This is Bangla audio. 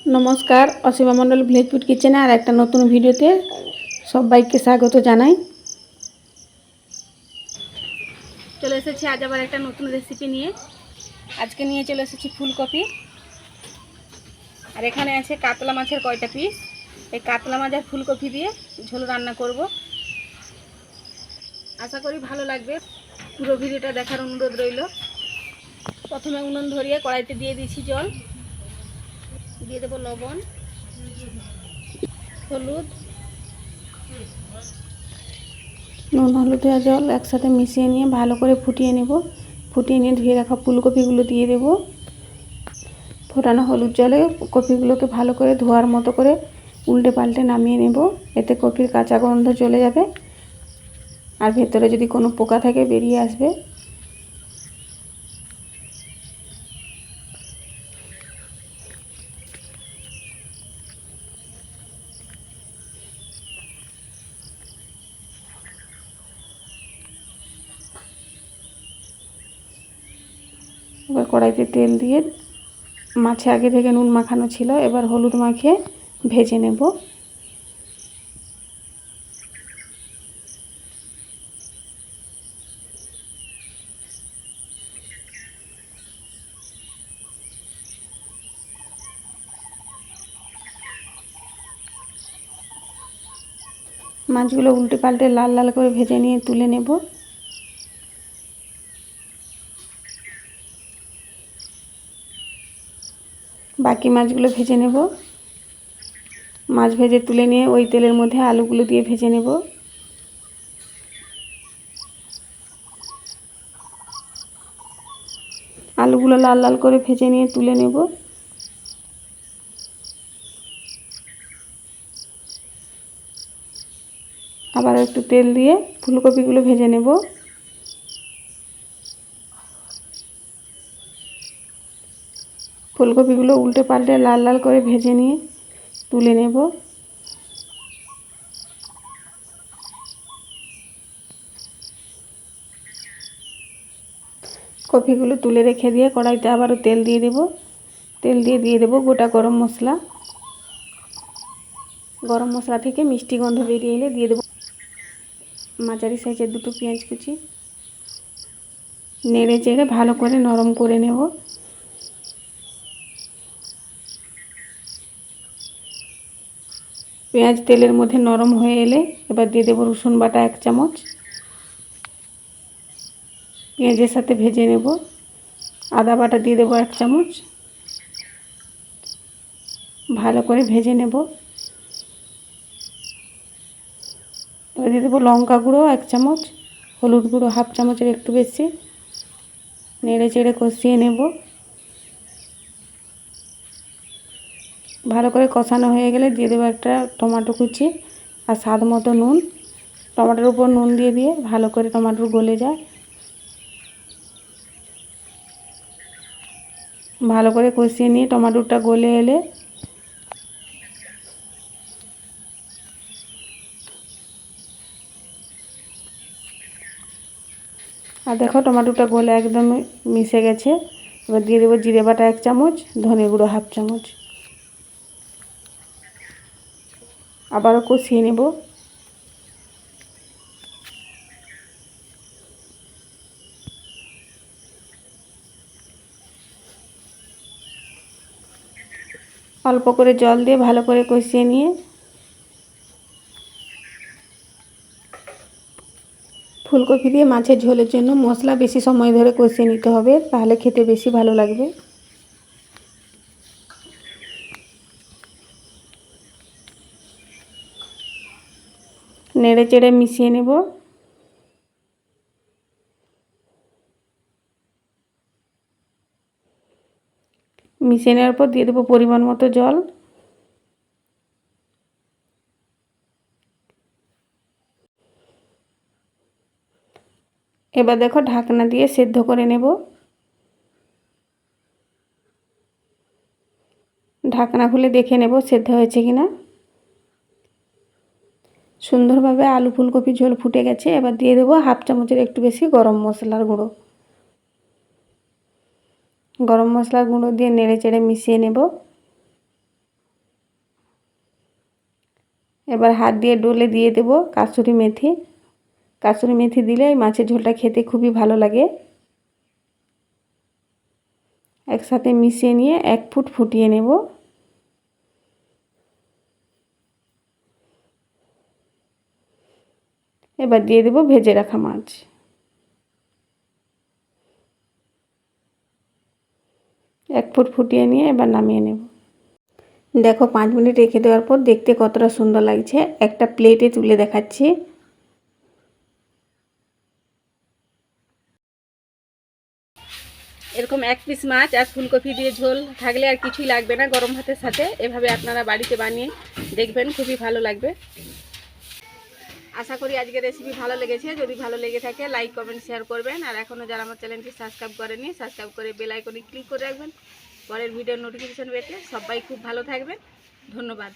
নমস্কার, অসীমা মণ্ডল ভিলেজ ফুড কিচেনে আর একটা নতুন ভিডিওতে সবাইকে স্বাগত জানাই। চলে এসেছি আজ আবার একটা নতুন রেসিপি নিয়ে। আজকে নিয়ে চলে এসেছি ফুলকপি, আর এখানে আছে কাতলা মাছের কয়টা পিস। এই কাতলা মাছ আর ফুলকপি দিয়ে ঝোল রান্না করব। আশা করি ভালো লাগবে, পুরো ভিডিওটা দেখার অনুরোধ রইল। প্রথমে উনুন ধরিয়ে কড়াইতে দিয়ে দিয়েছি জল, দিয়ে দেবো লবণ, হলুদ, নুন, হলুদ আর জল একসাথে মিশিয়ে নিয়ে ভালো করে ফুটিয়ে নেব। ফুটিয়ে নিয়ে ধুয়ে রাখা ফুলকপিগুলো দিয়ে দেব। ফোটানো হলুদ জলে কপিগুলোকে ভালো করে ধোয়ার মতো করে উল্টে পাল্টে নামিয়ে নেব। এতে কপির কাঁচা গন্ধ চলে যাবে আর ভেতরে যদি কোনো পোকা থাকে বেরিয়ে আসবে। এবার কড়াইতে তেল দিয়ে মাছে আগে থেকে নুন মাখানো ছিল, এবার হলুদ মাখিয়ে ভেজে নেব। মাছগুলো উল্টে পাল্টে লাল লাল করে ভেজে নিয়ে তুলে নেব। বাকি মাছগুলো ভেজে নেব। মাছ ভেজে তুলে নিয়ে ওই তেলের মধ্যে আলুগুলো দিয়ে ভেজে নেব। আলুগুলো লাল লাল করে ভেজে নিয়ে তুলে নেব। আবার একটু তেল দিয়ে ফুলকপিগুলো ভেজে নেব। ফুলকপিগুলো উল্টে পাল্টে লাল লাল করে ভেজে নিয়ে তুলে নেব। কপিগুলো তুলে রেখে দিয়ে কড়াইতে আবারও তেল দিয়ে দেব। তেল দিয়ে দেব গোটা গরম মশলা। গরম মশলা থেকে মিষ্টি গন্ধ বেরিয়ে এলে দিয়ে দেব মাঝারি সাইজের দুটো পেঁয়াজ কুচি। নেড়ে চেড়ে ভালো করে নরম করে নেব। পেঁয়াজ তেলের মধ্যে নরম হয়ে এলে এবার দিয়ে দেব রসুন বাটা 1 চামচ। পেঁয়াজের সাথে ভেজে নেব। আদা বাটা দিয়ে দেবো 1 চামচ। ভালো করে ভেজে নেব। এবার দিয়ে দেবো লঙ্কা গুঁড়ো 1 চামচ, হলুদ গুঁড়ো 1/2 চামচের একটু বেশি। নেড়ে চেড়ে কষিয়ে নেব। ভালো করে কষানো হয়ে গেলে দিয়ে দেবো একটা টমেটো কুচি আর স্বাদ মতো নুন। টমেটোর উপর নুন দিয়ে ভালো করে টমেটো গলে যায়। ভালো করে কষিয়ে নিয়ে টমেটোটা গলে এলে আর দেখো টমেটোটা গলে একদম মিশে গেছে। এবার দিয়ে দেবো জিরে বাটা 1 চামচ, ধনে গুঁড়ো 1/2 চামচ। আবারও কষিয়ে নেব। অল্প করে জল দিয়ে ভালো করে কষিয়ে নিয়ে ফুলকপি দিয়ে মাছের ঝোলের জন্য মশলা বেশি সময় ধরে কষিয়ে নিতে হবে, তাহলে খেতে বেশি ভালো লাগবে। নেড়ে চেড়ে মিশিয়ে নেব। মিশিয়ে নেওয়ার পর দিয়ে দেবো পরিমাণ মতো জল। এবার দেখো ঢাকনা দিয়ে সেদ্ধ করে নেব। ঢাকনা খুলে দেখে নেব সেদ্ধ হয়েছে কিনা। সুন্দরভাবে আলু ফুলকপি ঝোল ফুটে গেছে। এবার দিয়ে দেবো 1/2 চামচের একটু বেশি গরম মশলার গুঁড়ো। গরম মশলার গুঁড়ো দিয়ে নেড়ে চেড়ে মিশিয়ে নেব। এবার হাত দিয়ে ডলে দিয়ে দেব কাসুরি মেথি। কাসুরি মেথি দিলে এই মাছের ঝোলটা খেতে খুবই ভালো লাগে। একসাথে মিশিয়ে নিয়ে 1 ফুট ফুটিয়ে নেব। এবার দিয়ে দেব ভেজে রাখা মাছ। এক ফুট ফুটিয়ে নিয়ে এবার নামিয়ে নেব। দেখো 5 মিনিট রেখে দেওয়ার পর দেখতে কতটা সুন্দর লাগছে। একটা প্লেটে তুলে দেখাচ্ছি। এরকম 1 পিস মাছ আর ফুলকপি দিয়ে ঝোল থাকলে আর কিছুই লাগবে না গরম ভাতের সাথে। এভাবে আপনারা বাড়িতে বানিয়ে দেখবেন, খুবই ভালো লাগবে। আশা করি আজকের রেসিপি ভালো লেগেছে। যদি ভালো লেগে থাকে লাইক কমেন্ট শেয়ার করবেন। আর এখনও যারা আমার চ্যানেলটি সাবস্ক্রাইব করেনি সাবস্ক্রাইব করে বেল আইকনে ক্লিক করে রাখবেন পরের ভিডিওর নোটিফিকেশন পেতে। সবাই খুব ভালো থাকবেন। ধন্যবাদ।